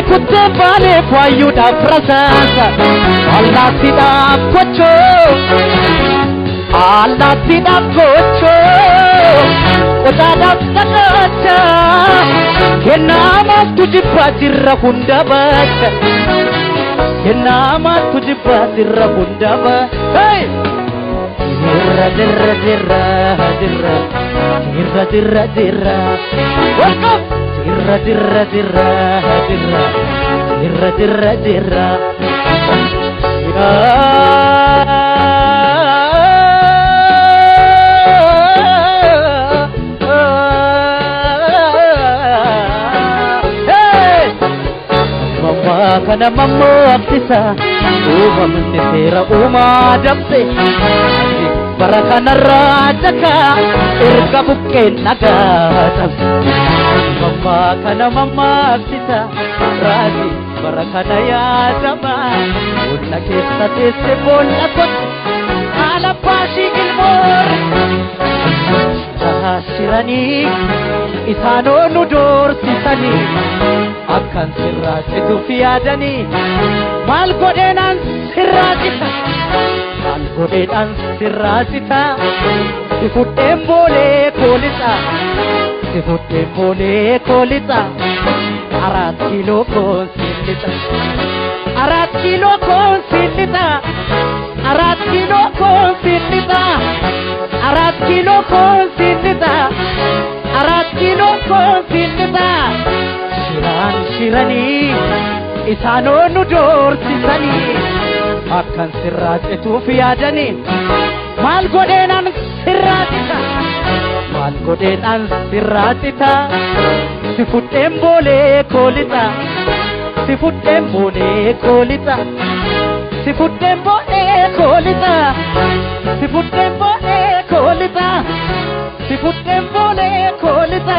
Kutebale fayuda prasasa Allah tidak kocho Allah tidak kocho Otada sakacha Kenama tujipatira kundabacha Kenama tujipatira kundaba Hey Dirra dirra dirra dirra Dirra dirra dirra Welcome Dirra dirra dirra dirra Dirra dirra dirra Mama kana mammo aktisa Uma mendetera uma damse Barakana rajaka Irka bukken nagatam Mama kana mama aktisa Raji barakana ya dama Ulla kessa tesse bolla kot Ala pashi ilmor Shirani Isano nudor sisani Akan sirraati dufiyaadani Maal godheenan sirraatita Maal godheenan sirraatita Si fudheen boolee koolixa Si fudheen boolee koolixa 4 kiiloo koon silixa 4 kiiloo koon silixa 4 kiiloo koon silixa 4 kiiloo koon silixa 4 kiiloo koon silixa Shiran shirani Isano nudor sisani Akan sirraati tufiyaadani Maal godheenan sirraatita Maal godheenan sirraatita Si fudheen boolee koolixa Si fudheen boolee koolixa Si fudheen boolee koolixa Si fudheen boolee koolixa Si fudheen boolee koolixa